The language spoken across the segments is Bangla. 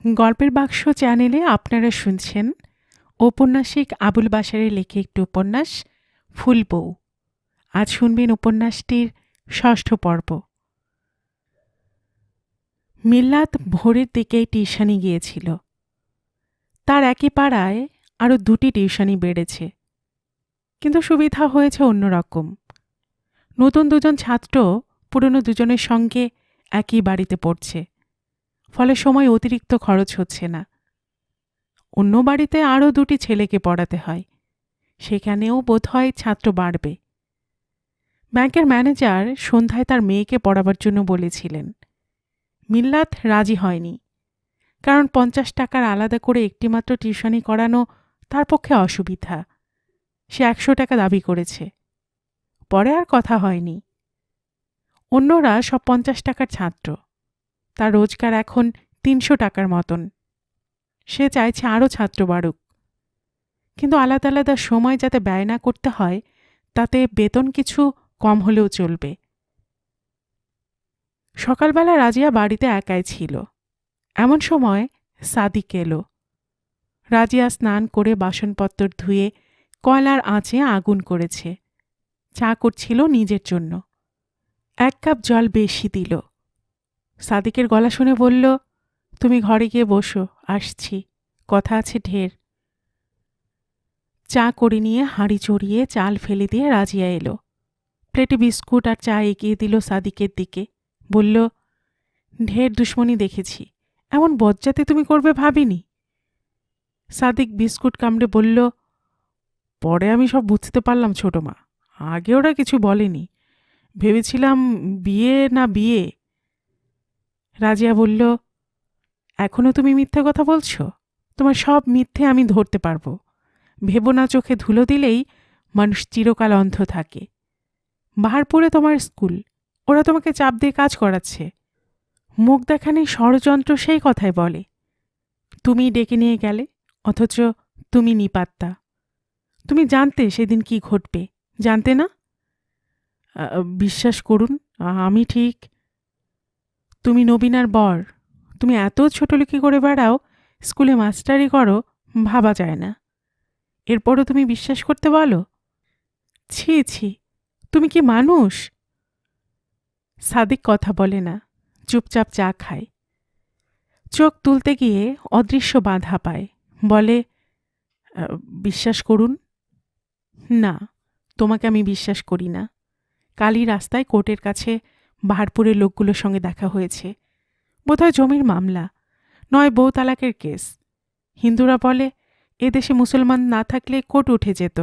গল্পের বাক্স চ্যানেলে আপনারা শুনছেন ঔপন্যাসিক আবুল বাশারের লেখা একটি উপন্যাস ফুল বউ। আজ শুনবেন উপন্যাসটির ৬ষ্ঠ পর্ব। মিল্লাত ভোরের দিকেই টিউশনি গিয়েছিল। তার একই পাড়ায় আরও ২টি টিউশনি বেড়েছে, কিন্তু সুবিধা হয়েছে অন্যরকম। নতুন দুজন ছাত্র পুরনো দুজনের সঙ্গে একই বাড়িতে পড়ছে, ফলে সময় অতিরিক্ত খরচ হচ্ছে না। অন্য বাড়িতে আরও ২টি ছেলেকে পড়াতে হয়, সেখানেও বোধহয় ছাত্র বাড়বে। ব্যাংকের ম্যানেজার সন্ধ্যায় তার মেয়েকে পড়াবার জন্য বলেছিলেন। মিল্লাত রাজি হয়নি, কারণ ৫০ টাকার আলাদা করে একটিমাত্র টিউশনি করানো তার পক্ষে অসুবিধা। সে ১০০ টাকা দাবি করেছে। পরে আর কথা হয়নি। অন্যরা সব ৫০ টাকার ছাত্র। তার রোজগার এখন ৩০০ টাকার মতন। সে চাইছে আরও ছাত্র বাড়ুক, কিন্তু আলাদা আলাদা সময় যাতে ব্যয় না করতে হয়, তাতে বেতন কিছু কম হলেও চলবে। সকালবেলা রাজিয়া বাড়িতে একাই ছিল। এমন সময় সাদিক এলো। রাজিয়া স্নান করে বাসনপত্র ধুয়ে কয়লার আঁচে আগুন করেছে। চা করছিল নিজের জন্য। ১ কাপ জল বেশি দিল। সাদিকের গলা শুনে বলল, তুমি ঘরে গিয়ে বসো, আসছি, কথা আছে ঢের। চা করে নিয়ে হাঁড়ি চড়িয়ে চাল ফেলে দিয়ে রাজিয়া এলো। প্লেটে বিস্কুট আর চা এগিয়ে দিল সাদিকের দিকে। বলল, ঢের দুশ্মনী দেখেছি, এমন বজ্জাতে তুমি করবে ভাবিনি। সাদিক বিস্কুট কামড়ে বলল, পরে আমি সব বুঝতে পারলাম ছোট মা, আগে ওরা কিছু বলেনি, ভেবেছিলাম বিয়ে না বিয়ে। রাজিয়া বলল, এখনো তুমি মিথ্যে কথা বলছো? তোমার সব মিথ্যে আমি ধরতে পারবো। ভেবো না চোখে ধুলো দিলেই মানুষ চিরকাল অন্ধ থাকে। বাহারপুরে তোমার স্কুল, ওরা তোমাকে চাপ দিয়ে কাজ করাচ্ছে। মুখ দেখানি ষড়যন্ত্র সেই কথাই বলে। তুমি ডেকে নিয়ে গেলে, অথচ তুমি নিপাত্তা। তুমি জানতে সেদিন কি ঘটবে, জানতে না? বিশ্বাস করুন, আমি ঠিক। তুমি নবীনার বর, তুমি এত ছোটলোকি করে বেড়াও, স্কুলে মাস্টারি করো, ভাবা যায় না। এরপরও তুমি বিশ্বাস করতে বলো? ছি ছি, তুমি কি মানুষ? সাদিক কথা বলে না, চুপচাপ চা খায়। চোখ তুলতে গিয়ে অদৃশ্য বাধা পায়। বলে, বিশ্বাস করুন। না, তোমাকে আমি বিশ্বাস করি না। কালই রাস্তায় কোর্টের কাছে বাহারপুরের লোকগুলোর সঙ্গে দেখা হয়েছে। বোধহয় জমির মামলা, নয় বউ তালাকের কেস। হিন্দুরা বলে, এদেশে মুসলমান না থাকলে কোর্ট উঠে যেত।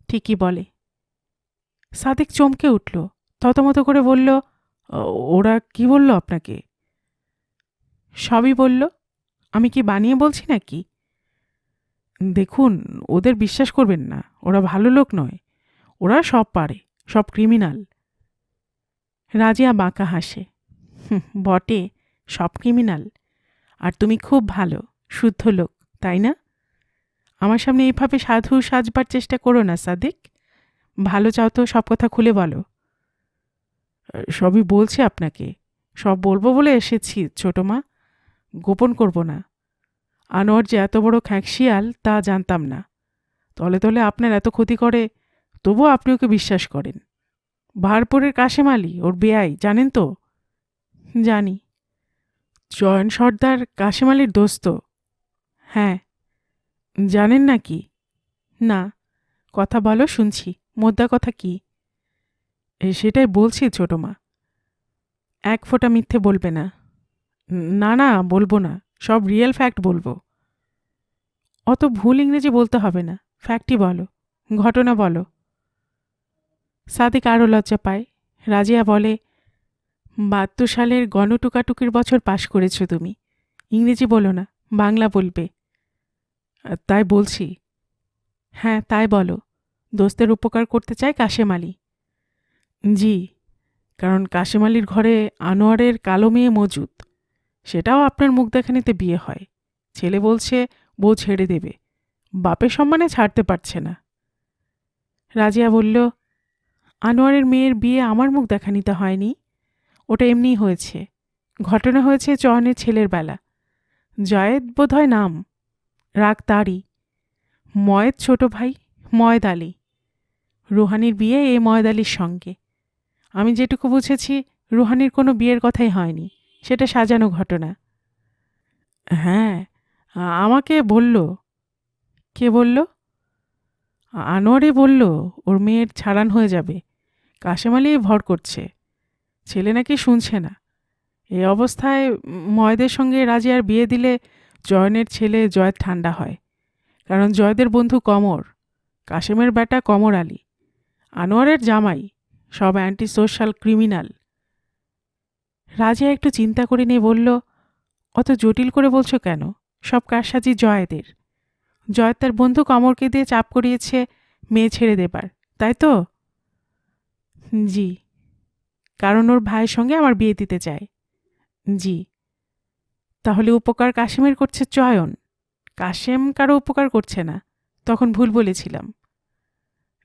ঠিকই বলে। সাদিক চমকে উঠল, থতমত করে বলল, ওরা কি বলল আপনাকে? সবই বলল। আমি কি বানিয়ে বলছি নাকি? দেখুন, ওদের বিশ্বাস করবেন না, ওরা ভালো লোক নয়। ওরা সব পারে, সব ক্রিমিনাল। রাজিয়া বাঁকা হাসে। বটে, সব ক্রিমিনাল। আর তুমি খুব ভালো, শুদ্ধ লোক, তাই না? আমার সামনে এইভাবে সাধু সাজবার চেষ্টা করো না সাদিক। ভালো চাও তো সব কথা খুলে বলো। সবই বলছি আপনাকে, সব বলবো বলে এসেছি ছোট মা, গোপন করব না। আনোয়ার যে এত বড় খ্যাঁকশিয়াল তা জানতাম না। তলে তলে আপনার এত ক্ষতি করে, তবুও আপনি ওকে বিশ্বাস করেন। বাহারপুরের কাশেম আলী ওর বেয়াই, জানেন তো? জানি। জয়ন সর্দার কাশেম আলীর দোস্ত? হ্যাঁ। জানেন না কি? না। কথা বলো, শুনছি। মোদ্দা কথা কি? সেটাই বলছি ছোট মা। ১ ফোঁটা মিথ্যে বলবে না। না না, বলবো না, সব রিয়েল ফ্যাক্ট বলবো। অত ভুল ইংরেজি বলতে হবে না, ফ্যাক্টই বলো, ঘটনা বলো। সাদিক আরও লজ্জা পায়। রাজিয়া বলে, ৭২ সালের গণটুকাটুকির বছর পাশ করেছ তুমি। ইংরেজি বলো না, বাংলা বলবে। তাই বলছি। হ্যাঁ, তাই বলো। দোস্তের উপকার করতে চায় কাশেম আলী। জি, কারণ কাশেম আলীর ঘরে আনোয়ারের কালো মেয়ে মজুদ। সেটাও আপনার মুখ দেখানিতে বিয়ে হয়। ছেলে বলছে বউ ছেড়ে দেবে, বাপের সম্মানে ছাড়তে পারছে না। রাজিয়া বলল, আনোয়ারের মেয়ের বিয়ে আমার মুখ দেখানিতে হয়নি, ওটা এমনিই হয়েছে। ঘটনা হয়েছে চয়নের ছেলের বেলা। জয়েদ বোধহয় নাম, রাগ তারই। ময়েদ ছোট ভাই, ময়েদ আলী। রুহানির বিয়ে এই ময়েদ আলীর সঙ্গে। আমি যেটুকু বুঝেছি, রুহানির কোনো বিয়ের কথাই হয়নি, সেটা সাজানো ঘটনা। হ্যাঁ, আমাকে বলল। কে বলল? আনোয়ারে বলল ওর মেয়ের ছাড়ান হয়ে যাবে। কাশেম আলী ভর করছে, ছেলে নাকি শুনছে না। এই অবস্থায় ময়েদের সঙ্গে রাজিয়ার বিয়ে দিলে জয়নের ছেলে জয়েদ ঠান্ডা হয়। কারণ জয়েদের বন্ধু কমর, কাশেমের বেটা কমর আলী, আনোয়ারের জামাই, সব অ্যান্টি সোশ্যাল ক্রিমিনাল। রাজিয়া একটু চিন্তা করে নিয়ে বলল, অত জটিল করে বলছো কেন? সব কারসাজি জয়েদের। জয়েদ তার বন্ধু কমরকে দিয়ে চাপ করিয়েছে মেয়ে ছেড়ে দেবার, তাই তো? জি। কারণ ওর ভাইয়ের সঙ্গে আমার বিয়ে দিতে চায়। জি। তাহলে উপকার কাশেমের করছে চয়ন? কাশেম কারো উপকার করছে না, তখন ভুল বলেছিলাম।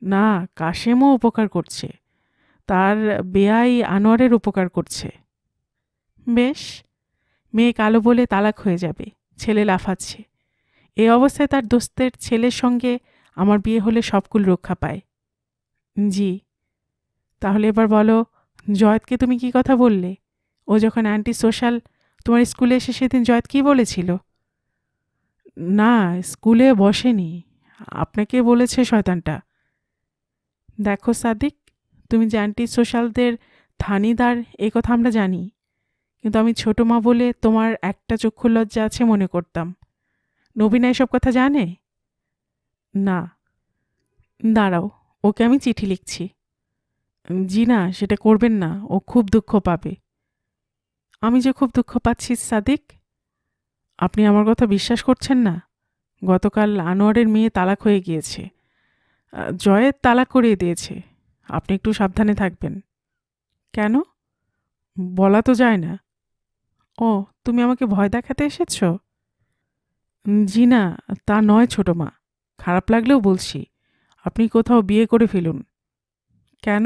না, কাশেমও উপকার করছে, তার বেয়াই আনোয়ারের উপকার করছে। বেশ, মেয়ে কালো বলে তালাক হয়ে যাবে, ছেলে লাফাচ্ছে। এই অবস্থায় তার দোস্তের ছেলের সঙ্গে আমার বিয়ে হলে সবকুল রক্ষা পায়। জি। তাহলে এবার বলো, জয়েদকে তুমি কি কথা বললে? ও যখন অ্যান্টি সোশ্যাল, তোমার স্কুলে এসে সেদিন জয়েদ কি বলেছিল? না, স্কুলে বসেনি, আপনাকে বলেছে শয়তানটা। দেখো সাদিক, তুমি যে অ্যান্টি সোশ্যালদের ধানিদার এ কথা আমরা জানি, কিন্তু আমি ছোট মা বলে তোমার একটা চক্ষু লজ্জা আছে মনে করতাম। নবীনা এসব কথা জানে? না। দাঁড়াও, ওকে আমি চিঠি লিখছি। জি না, সেটা করবেন না, ও খুব দুঃখ পাবে। আমি যে খুব দুঃখ পাচ্ছি সাদিক। আপনি আমার কথা বিশ্বাস করছেন না? গতকাল আনোয়ারের মেয়ে তালাক হয়ে গিয়েছে, জয়েদ তালাক করিয়ে দিয়েছে। আপনি একটু সাবধানে থাকবেন। কেন? বলা তো যায় না। ও, তুমি আমাকে ভয় দেখাতে এসেছ? জি না, তা নয় ছোট মা, খারাপ লাগলেও বলছি, আপনি কোথাও বিয়ে করে ফেলুন। কেন?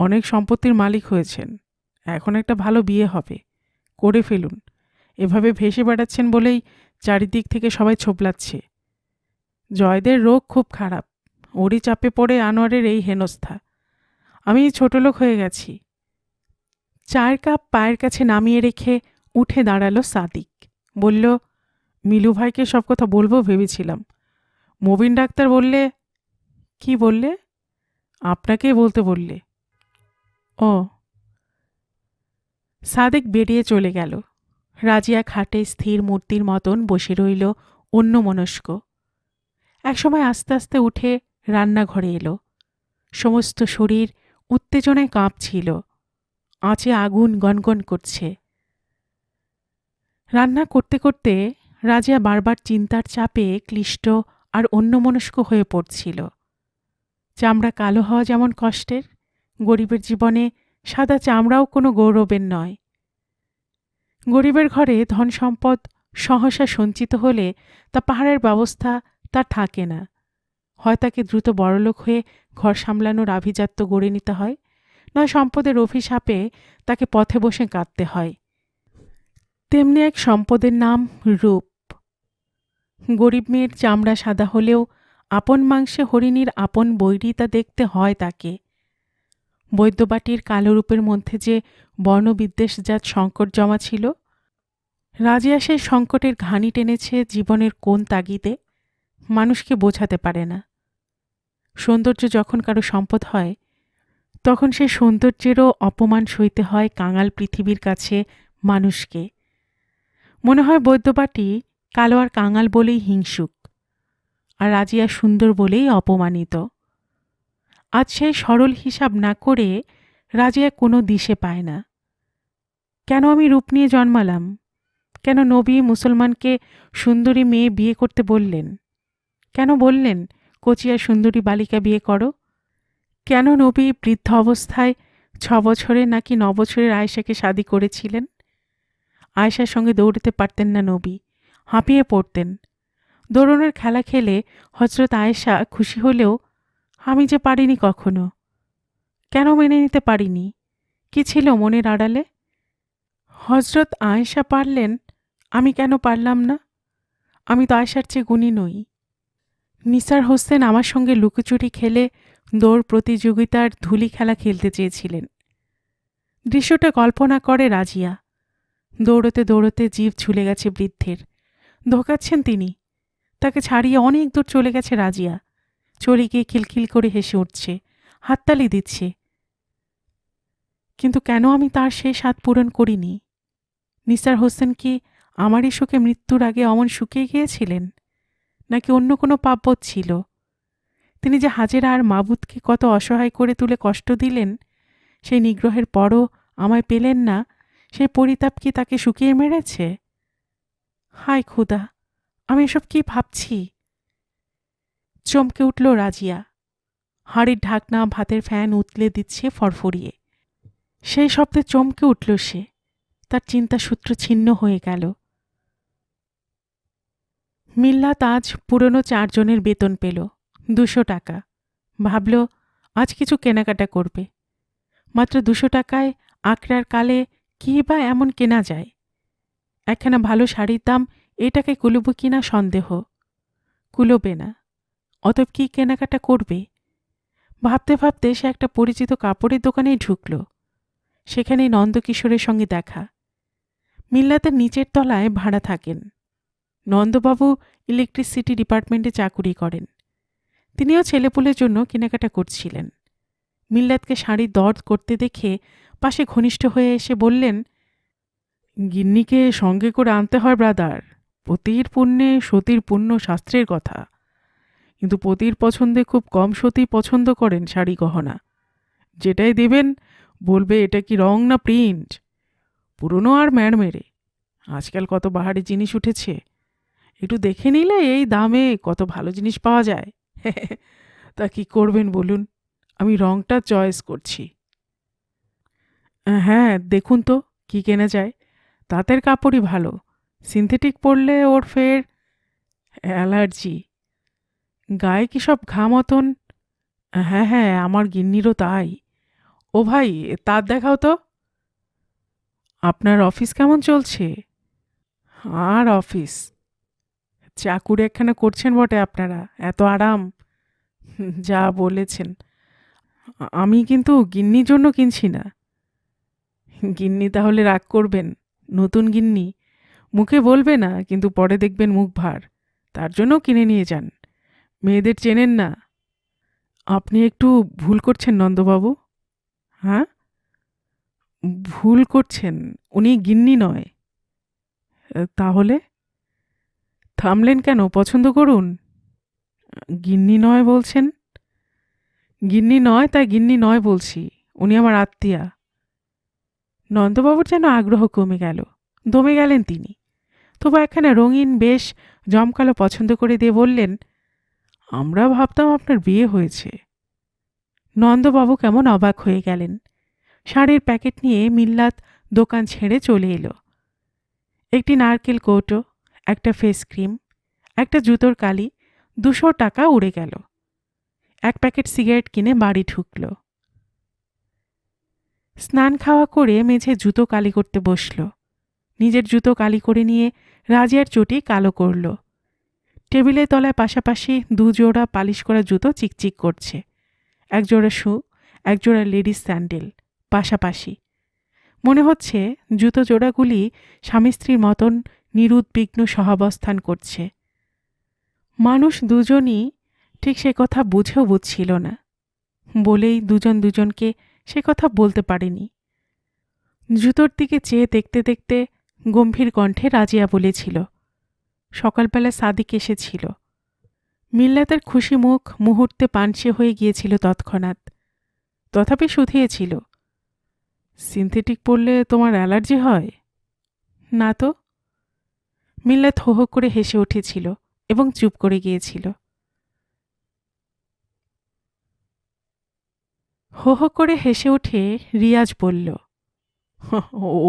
অনেক সম্পত্তির মালিক হয়েছেন, এখন একটা ভালো বিয়ে হবে, করে ফেলুন। এভাবে ভেসে বেড়াচ্ছেন বলেই চারিদিক থেকে সবাই ছোপলাচ্ছে। জয়দের রোগ খুব খারাপ, ওরই চাপে পড়ে আনোয়ারের এই হেনস্থা। আমি ছোটলোক হয়ে গেছি। চায়ের কাপ পায়ের কাছে নামিয়ে রেখে উঠে দাঁড়ালো সাদিক। বলল, মিলু ভাইকে সব কথা বলবো ভেবেছিলাম। মবিন ডাক্তার বললে। কি বললে? আপনাকেই বলতে বললে। ও। সাদেক বেরিয়ে চলে গেল। রাজিয়া খাটে স্থির মূর্তির মতন বসে রইল অন্যমনস্ক। একসময় আস্তে আস্তে উঠে রান্নাঘরে এলো। সমস্ত শরীর উত্তেজনায় কাঁপছিল, আঁচে আগুন গনগন করছে। রান্না করতে করতে রাজিয়া বারবার চিন্তার চাপে ক্লিষ্ট আর অন্যমনস্ক হয়ে পড়ছিল। চামড়া কালো হওয়া যেমন কষ্টের, গরিবের জীবনে সাদা চামড়াও কোনো গৌরবের নয়। গরিবের ঘরে ধন সম্পদ সহসা সঞ্চিত হলে তা পাহাড়ের ব্যবস্থা তার থাকে না। হয় তাকে দ্রুত বড়লোক হয়ে ঘর সামলানোর আভিজাত্য গড়ে নিতে হয়, নয় সম্পদের অভিশাপে তাকে পথে বসে কাঁদতে হয়। তেমনি এক সম্পদের নাম রূপ। গরিব মেয়ের চামড়া সাদা হলেও আপন মাংসে হরিণীর আপন বৈরী তা দেখতে হয় তাকে। বৈদ্যবাটির কালো রূপের মধ্যে যে বর্ণবিদ্বেষজাত সংকট জমা ছিল, রাজিয়া সেই সংকটের ঘানি টেনেছে জীবনের কোন তাগিদে, মানুষকে বোঝাতে পারে না। সৌন্দর্য যখন কারো সম্পদ হয়, তখন সে সৌন্দর্যেরও অপমান সইতে হয় কাঙাল পৃথিবীর কাছে মানুষকে। মনে হয় বৈদ্যবাটি কালো আর কাঙাল বলেই হিংসুক, আর রাজিয়া সুন্দর বলেই অপমানিত। আজ সেই সরল হিসাব না করে রাজিয়া কোনো দিশে পায় না। কেন আমি রূপ নিয়ে জন্মালাম? কেন নবী মুসলমানকে সুন্দরী মেয়ে বিয়ে করতে বললেন? কেন বললেন কচিয়া সুন্দরী বালিকা বিয়ে করো? কেন নবী বৃদ্ধ অবস্থায় 6 বছরে নাকি 9 বছরের আয়েশাকে শাদী করেছিলেন? আয়েশার সঙ্গে দৌড়তে পারতেন না নবী, হাঁপিয়ে পড়তেন। দৌড়নের খেলা খেলে হযরত আয়েশা খুশি হলেও আমি যে পারিনি কখনো। কেন মেনে নিতে পারিনি? কি ছিল মনের আড়ালে? হযরত আয়েশা পারলেন, আমি কেন পারলাম না? আমি তো আয়শার চেয়ে গুণী নই। নিসার হোসেন আমার সঙ্গে লুকোচুরি খেলে দৌড় প্রতিযোগিতার ধুলি খেলা খেলতে চেয়েছিলেন। দৃশ্যটা কল্পনা করে রাজিয়া। দৌড়তে দৌড়তে জিভ ঝুলে গেছে বৃদ্ধের। ধোকাচ্ছেন তিনি। তাকে ছাড়িয়ে অনেক দূর চলে গেছে রাজিয়া। চলে গিয়ে খিলখিল করে হেসে উঠছে, হাততালি দিচ্ছে। কিন্তু কেন আমি তার সেই স্বাদ পূরণ করিনি? নিসার হোসেন কি আমারই শোকে মৃত্যুর আগে অমন শুকিয়ে গিয়েছিলেন, নাকি অন্য কোনো পাপবোধ ছিল? তিনি যে হাজেরা আর মাবুদকে কত অসহায় করে তুলে কষ্ট দিলেন, সেই নিগ্রহের পরও আমায় পেলেন না, সেই পরিতাপ কি তাকে শুকিয়ে মেরেছে? হায় খুদা, আমি এসব কি ভাবছি? চমকে উঠল রাজিয়া। হাঁড়ির ঢাকনা ভাতের ফ্যান উতলে দিচ্ছে ফরফরিয়ে। সেই শব্দে চমকে উঠল সে। তার চিন্তাসূত্র ছিন্ন হয়ে গেল। মিল্লাত আজ পুরনো 4 জনের বেতন পেল, 200 টাকা। ভাবল আজ কিছু কেনাকাটা করবে। মাত্র 200 টাকায় আঁকড়ার কালে কী বা এমন কেনা যায়? একখানা ভালো শাড়ির দাম এ টাকায় কুলবে কিনা সন্দেহ। কুলোবে না। অতএব কী কেনাকাটা করবে? ভাবতে ভাবতে সে একটা পরিচিত কাপড়ের দোকানেই ঢুকল। সেখানেই নন্দকিশোরের সঙ্গে দেখা। মিল্লাতের নিচের তলায় ভাড়া থাকেন। নন্দবাবু ইলেকট্রিসিটি ডিপার্টমেন্টে চাকুরি করেন। তিনিও ছেলেপুলের জন্য কেনাকাটা করছিলেন। মিল্লাতকে শাড়ির দর করতে দেখে পাশে ঘনিষ্ঠ হয়ে এসে বললেন, গিন্নিকে সঙ্গে করে আনতে হয় ব্রাদার। পতির পুণ্যে সতীর পুণ্য শাস্ত্রের কথা। কিন্তু পতির পছন্দে খুব কম সতী পছন্দ করেন শাড়ি গহনা। যেটাই দেবেন বলবে এটা কি রং না প্রিন্ট। পুরনো আর ম্যাড়মেরে। আজকাল কত বাহারি জিনিস উঠেছে। একটু দেখে নিলে এই দামে কত ভালো জিনিস পাওয়া যায়। তা কি করবেন বলুন? আমি রংটা চয়েস করছি। হ্যাঁ, দেখুন তো কি কেনা যায়। তাঁতের কাপড়ই ভালো। সিনথেটিক পরলে ওর ফের অ্যালার্জি। গায়ে কি সব ঘা মতন? হ্যাঁ হ্যাঁ, আমার গিন্নিরও তাই। ও ভাই, তার দেখাও তো। আপনার অফিস কেমন চলছে? আর অফিস? চাকুরি একখানা করছেন বটে আপনারা, এত আরাম। যা বলেছেন। আমি কিন্তু গিন্নির জন্য কিনছি না। গিন্নি তাহলে রাগ করবেন। নতুন গিন্নি মুখে বলবে না, কিন্তু পরে দেখবেন মুখ ভার। তার জন্য কিনে নিয়ে যান। মেয়েদের চেনেন না। আপনি একটু ভুল করছেন নন্দবাবু। হ্যাঁ, ভুল করছেন। উনি গিন্নি নয়। তাহলে থামলেন কেন? পছন্দ করুন। গিন্নি নয় বলছেন? গিন্নি নয় তাই গিন্নি নয় বলছি। উনি আমার আত্মীয়া। নন্দবাবুর যেন আগ্রহ কমে গেল। দমে গেলেন তিনি। তবু একখানা রঙিন বেশ জমকালো পছন্দ করে দিয়ে বললেন, আমরা ভাবতাম আপনার বিয়ে হয়েছে। নন্দবাবু কেমন অবাক হয়ে গেলেন। শাড়ির প্যাকেট নিয়ে মিল্লাত দোকান ছেড়ে চলে এলো। একটি নারকেল কৌটো, একটা ফেস ক্রিম, একটা জুতোর কালি, 200 টাকা উড়ে গেল। এক প্যাকেট সিগারেট কিনে বাড়ি ঢুকল। স্নান খাওয়া করে মেঝে জুতো কালি করতে বসল। নিজের জুতো কালি করে নিয়ে রাজিয়ার চটি কালো করল। টেবিলের তলায় পাশাপাশি 2 জোড়া পালিশ করা জুতো চিকচিক করছে। 1 জোড়া শু, 1 জোড়া লেডিস স্যান্ডেল পাশাপাশি। মনে হচ্ছে জুতো জোড়াগুলি স্বামী স্ত্রীর মতন নিরুদ্বিগ্ন সহাবস্থান করছে। মানুষ দুজনই ঠিক সে কথা বুঝেও বুঝছিল না, বলেই দুজন দুজনকে সে কথা বলতে পারেনি। জুতোর দিকে চেয়ে দেখতে দেখতে গম্ভীর কণ্ঠে রাজিয়া বলেছিল, সকালবেলা সাদিক এসেছিল। মিল্লাতের খুশি মুখ মুহূর্তে পানসে হয়ে গিয়েছিল তৎক্ষণাৎ। তথাপি শুধিয়েছিল, সিনথেটিক পরলে তোমার অ্যালার্জি হয়? না তো। মিল্লাত হো হো করে হেসে উঠেছিল এবং চুপ করে গিয়েছিল। হো হো করে হেসে উঠে রিয়াজ বলল,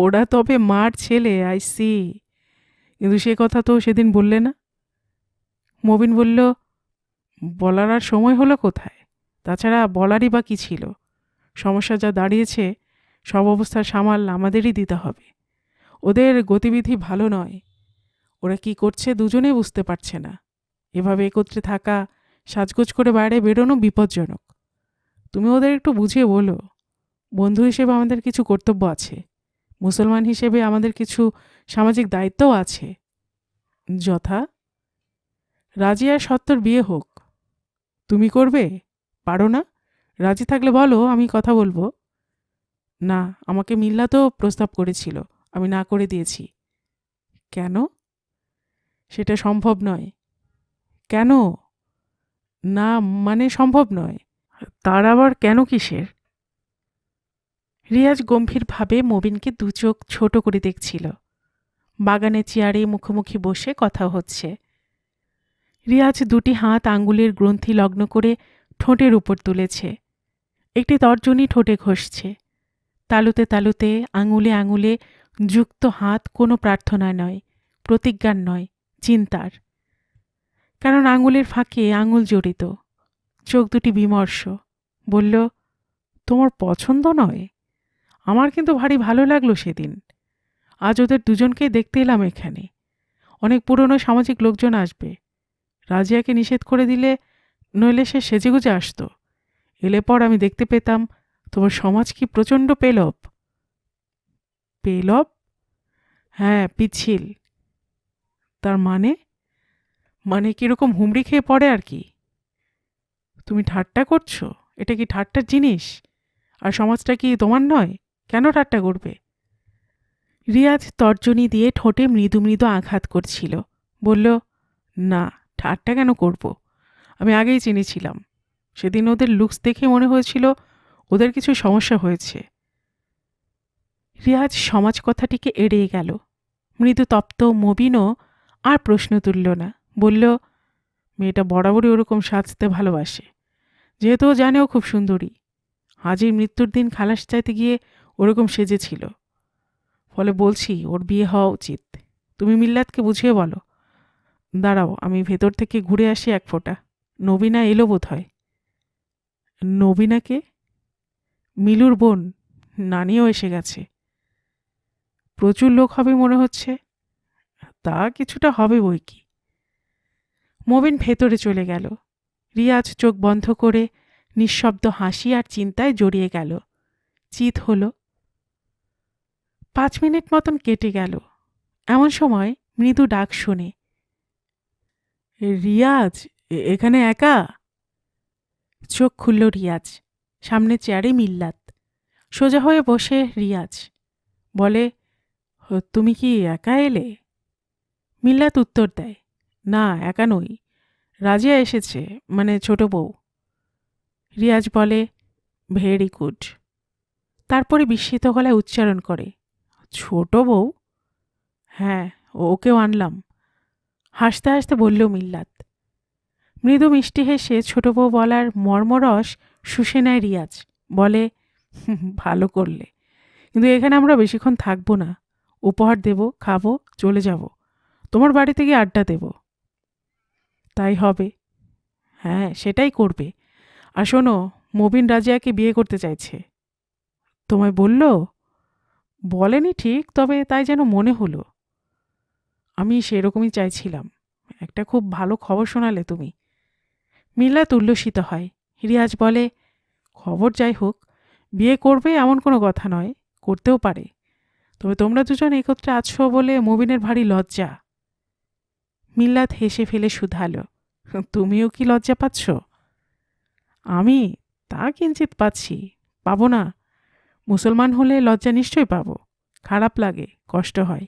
ওরা তবে মার ছেলে, আই সি। কিন্তু সে কথা তো সেদিন বললে না। মবিন বলল, বলার আর সময় হলো কোথায়? তাছাড়া বলারই বা কী ছিল? সমস্যা যা দাঁড়িয়েছে সব অবস্থার সামাল আমাদেরই দিতে হবে। ওদের গতিবিধি ভালো নয়। ওরা কি করছে দুজনেই বুঝতে পারছে না। এভাবে একত্রে থাকা, সাজগোজ করে বাইরে বেরোনো বিপজ্জনক। তুমি ওদের একটু বুঝিয়ে বলো, বন্ধু হিসেবে আমাদের কিছু কর্তব্য আছে, মুসলমান হিসেবে আমাদের কিছু সামাজিক দায়িত্বও আছে। যথা, রাজিয়ার সত্তর বিয়ে হোক। তুমি করবে? পারো না? রাজি থাকলে বলো, আমি কথা বলবো। না, আমাকে মিল্লা তো প্রস্তাব করেছিল, আমি না করে দিয়েছি। কেন? সেটা সম্ভব নয়। কেন? না মানে সম্ভব নয়। তার আবার কেন কিসের? রিয়াজ গম্ভীরভাবে মবিনকে দু চোখ ছোট করে দেখছিল। বাগানে চেয়ারে মুখোমুখি বসে কথা হচ্ছে। রিয়াজ দুটি হাত আঙ্গুলের গ্রন্থি লগ্ন করে ঠোঁটের উপর তুলেছে। একটি তর্জনী ঠোঁটে ঘষছে। তালুতে তালুতে, আঙুলে আঙুলে যুক্ত হাত কোনো প্রার্থনা নয়, প্রতিজ্ঞার নয়, চিন্তার। কারণ আঙুলের ফাঁকে আঙুল জড়িত। চোখ দুটি বিমর্ষ। বলল, তোমার পছন্দ নয়? আমার কিন্তু ভারী ভালো লাগলো সেদিন। আজ ওদের দুজনকেই দেখতে এলাম এখানে। অনেক পুরনো সামাজিক লোকজন আসবে। রাজিয়াকে নিষেধ করে দিলে, নইলে সে সেজেগুজে আসতো। এলে পর আমি দেখতে পেতাম তোমার সমাজ কি প্রচণ্ড পেলব। পেলব? হ্যাঁ, পিচ্ছিল। তার মানে? মানে কিরকম হুমড়ি খেয়ে পড়ে আর কি। তুমি ঠাট্টা করছো? এটা কি ঠাট্টার জিনিস? আর সমাজটা কি তোমার নয়? কেন ঠাট্টা করবে? রিয়াজ তর্জনী দিয়ে ঠোঁটে মৃদু মৃদু আঘাত করছিল। বলল, না, ঠাট্টা কেন করব? আমি আগেই চিনেছিলাম। সেদিন ওদের লুকস দেখে মনে হয়েছিল ওদের কিছু সমস্যা হয়েছে। রিয়াজ সমাজ কথাটিকে এড়িয়ে গেল। মৃদু তপ্ত মবিনও আর প্রশ্ন তুলল না। বলল, মেয়েটা বরাবরই ওরকম সাজতে ভালোবাসে, যেহেতু ও জানে ও খুব সুন্দরী। হাজির মৃত্যুর দিন খালাস চাইতে গিয়ে ওরকম সেজেছিল। ফলে বলছি ওর বিয়ে হওয়া উচিত। তুমি মিল্লাতকে বুঝিয়ে বলো। দাঁড়াও, আমি ভেতর থেকে ঘুরে আসি এক ফোঁটা। নবীনা এলো বোধ হয়। নবীনাকে? মিলুর বোন। নানিও এসে গেছে। প্রচুর লোক হবে মনে হচ্ছে। তা কিছুটা হবে বই কি। মবিন ভেতরে চলে গেল। রিয়াজ চোখ বন্ধ করে নিঃশব্দ হাসি আর চিন্তায় জড়িয়ে গেল। চিত হল। 5 মিনিট মতন কেটে গেল। এমন সময় মৃদু ডাক শোনে, রিয়াজ, এখানে একা? চোখ খুলল রিয়াজ। সামনে চেয়ারে মিল্লাত। সোজা হয়ে বসে রিয়াজ বলে, তুমি কি একা এলে? মিল্লাত উত্তর দেয়, না, একা নই, রাজিয়া এসেছে, মানে ছোট বউ। রিয়াজ বলে, ভেরি গুড। তারপরে বিস্মিত গলায় উচ্চারণ করে, ছোট বউ? হ্যাঁ, ওকেও আনলাম। হাসতে হাসতে বলল মিল্লাত। মৃদু মিষ্টি হেসে ছোট বউ বলার মর্মরস শুষে নেয় রিয়াজ। বলে, ভালো করলে, কিন্তু এখানে আমরা বেশিক্ষণ থাকবো না। উপহার দেব, খাবো, চলে যাব। তোমার বাড়িতে গিয়ে আড্ডা দেব। তাই হবে। হ্যাঁ, সেটাই করবে। আর শোনো, মবিন রাজিয়াকে বিয়ে করতে চাইছে। তোমায় বলল? বলেনি ঠিক, তবে তাই যেন মনে হলো। আমি সেরকমই চাইছিলাম। একটা খুব ভালো খবর শোনালে তুমি। মিল্লাত উল্লসিত হয়। রিয়াজ বলে, খবর যাই হোক, বিয়ে করবে এমন কোনো কথা নয়, করতেও পারে। তবে তোমরা দুজন একত্রে আছো বলে মবিনের ভারী লজ্জা। মিল্লাত হেসে ফেলে শুধালো, তুমিও কি লজ্জা পাচ্ছ? আমি? তা কিঞ্চিত পাচ্ছি। পাবো না? মুসলমান হলে লজ্জা নিশ্চয়ই পাবো। খারাপ লাগে, কষ্ট হয়।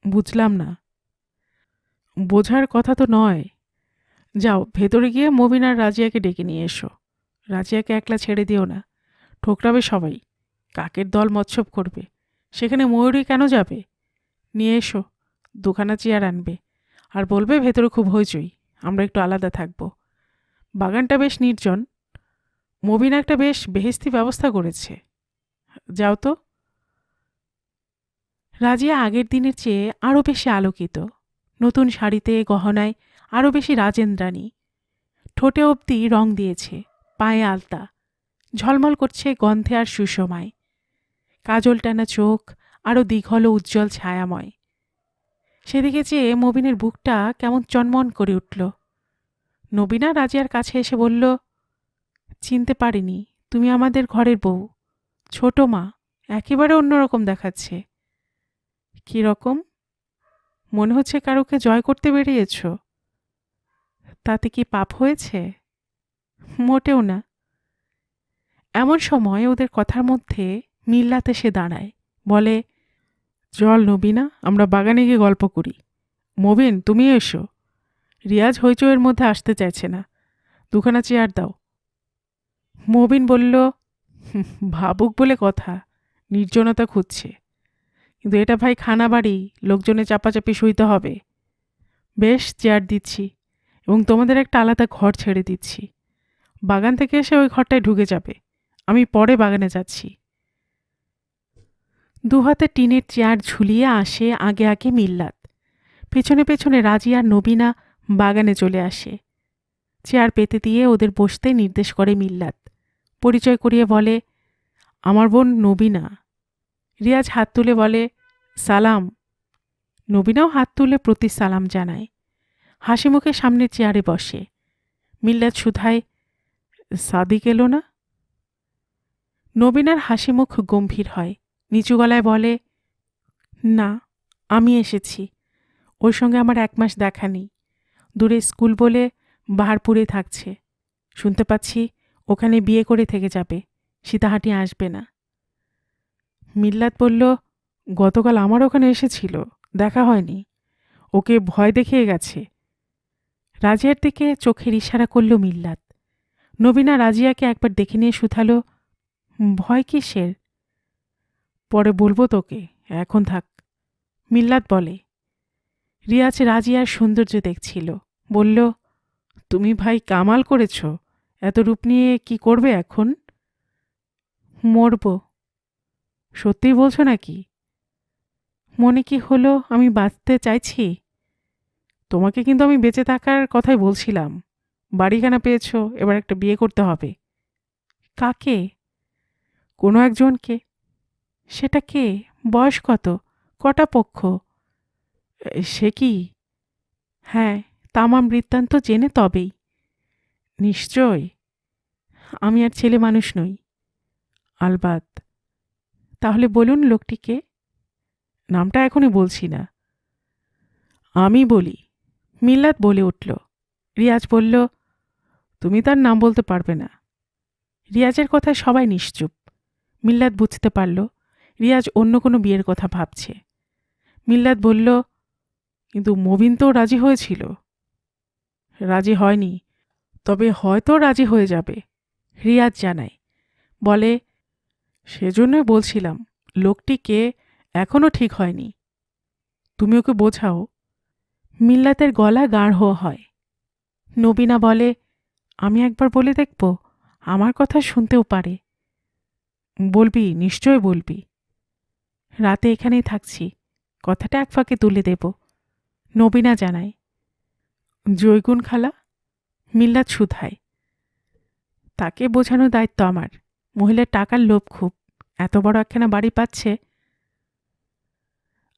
বুঝলাম না। বোঝার কথা তো নয়। যাও, ভেতরে গিয়ে মবিন আর রাজিয়াকে ডেকে নিয়ে এসো। রাজিয়াকে একলা ছেড়ে দিও না, ঠোকরাবে সবাই। কাকের দল মৎসব করবে, সেখানে ময়ূরী কেন যাবে? নিয়ে এসো, 2খানা চেয়ার আনবে, আর বলবে ভেতরে খুব হইচই, আমরা একটু আলাদা থাকব। বাগানটা বেশ নির্জন। মবিন একটা বেশ বেহেস্তি ব্যবস্থা করেছে। যাও তো। রাজিয়া আগের দিনের চেয়ে আরও বেশি আলোকিত। নতুন শাড়িতে, গহনায় আরও বেশি রাজেন্দ্রাণী। ঠোঁটে অবধি রং দিয়েছে, পায়ে আলতা, ঝলমল করছে গন্ধে আর সুষমায়। কাজল টানা চোখ আরও দীঘল ও উজ্জ্বল ছায়াময়। সেদিকে চেয়ে মবিনের বুকটা কেমন চনমন করে উঠল। নবীনা রাজিয়ার কাছে এসে বলল, চিনতে পারিনি, তুমি আমাদের ঘরের বউ, ছোট মা, একেবারে অন্যরকম দেখাচ্ছে। কি রকম? মনে হচ্ছে কারোকে জয় করতে বেরিয়েছ। তাতে কি পাপ হয়েছে? মোটেও না। এমন সময় ওদের কথার মধ্যে মিল্লাত এসে দাঁড়ায়, বলে, চল নবীনা, আমরা বাগানে গিয়ে গল্প করি। মবিন, তুমি এসো। রিয়াজ হইচইয়ের মধ্যে আসতে চাইছে না, দুখানা চেয়ার দাও। মবিন বলল, ভাবুক বলে কথা, নির্জনতা খুঁজছে। কিন্তু এটা ভাই খানা বাড়ি, লোকজনে চাপাচাপি শুইতে হবে। বেশ, চেয়ার দিচ্ছি, এবং তোমাদের একটা আলাদা ঘর ছেড়ে দিচ্ছি। বাগান থেকে এসে ওই ঘরটায় ঢুকে যাবে, আমি পরে বাগানে যাচ্ছি। দুহাতে টিনের চেয়ার ঝুলিয়ে আসে আগে আগে মিল্লাত, পেছনে পেছনে রাজি আর নবীনা বাগানে চলে আসে। চেয়ার পেতে দিয়ে ওদের বসতে নির্দেশ করে মিল্লাত। পরিচয় করিয়ে বলে, আমার বোন নবীনা। রিয়াজ হাত তুলে বলে, সালাম। নবীনাও হাত তুলে প্রতি সালাম জানায়। হাসি মুখে সামনের চেয়ারে বসে। মিল্লাত শুধায়, সাদিক এলো না? নবীনার হাসি মুখ গম্ভীর হয়, নিচু গলায় বলে, না, আমি এসেছি। ওর সঙ্গে আমার 1 মাস দেখা নেই। দূরে স্কুল বলে বাহারপুরে থাকছে। শুনতে পাচ্ছি ওখানে বিয়ে করে থেকে যাবে, সীতাহাটি আসবে না। মিল্লাত বলল, গতকাল আমার ওখানে এসেছিল, দেখা হয়নি। ওকে ভয় দেখিয়ে গেছে। রাজিয়ার দিকে চোখের ইশারা করল মিল্লাত। নবীনা রাজিয়াকে একবার দেখে নিয়ে শুধালো, ভয় কিসের? পরে বলবো তোকে, এখন থাক। মিল্লাত বলে। রিয়াজ রাজিয়ার সৌন্দর্য দেখছিল, বলল, তুমি ভাই কামাল করেছ। এত রূপ নিয়ে কি করবে এখন? মরব। সত্যিই বলছো নাকি? মনে কি হলো আমি বাঁচতে চাইছি? তোমাকে কিন্তু আমি বেঁচে থাকার কথাই বলছিলাম। বাড়িখানা পেয়েছ, এবার একটা বিয়ে করতে হবে। কাকে? কোনো একজনকে। সেটা কে? বয়স কত? কটা পক্ষ? সে কি? হ্যাঁ, তামাম বৃত্তান্ত জেনে তবেই। নিশ্চয়। আমি আর ছেলে মানুষ নই। আলবাত। তাহলে বলুন লোকটিকে। নামটা এখনই বলছি না। আমি বলি। মিল্লাত বলে উঠল। রিয়াজ বলল, তুমি তার নাম বলতে পারবে না। রিয়াজের কথায় সবাই নিশ্চুপ। মিল্লাত বুঝতে পারল রিয়াজ অন্য কোনো বিয়ের কথা ভাবছে। মিল্লাত বলল, কিন্তু মবিন তো রাজি হয়েছিল। রাজি হয়নি, তবে হয়তো রাজি হয়ে যাবে, রিয়াজ জানায়। বলে, সেজন্যই বলছিলাম, লোকটিকে এখনও ঠিক হয়নি। তুমি ওকে বোঝাও। মিল্লাতের গলা গাঢ় হয়। নবীনা বলে, আমি একবার বলে দেখব, আমার কথা শুনতেও পারে। বলবি, নিশ্চয় বলবি। রাতে এখানেই থাকছি, কথাটা এক ফাঁকে তুলে দেব। নবীনা জানায়। জৈগুন খালা? মিল্লাত শুধায়। তাকে বোঝানোর দায়িত্ব আমার। মহিলার টাকার লোভ খুব, এত বড় একখানা বাড়ি পাচ্ছে।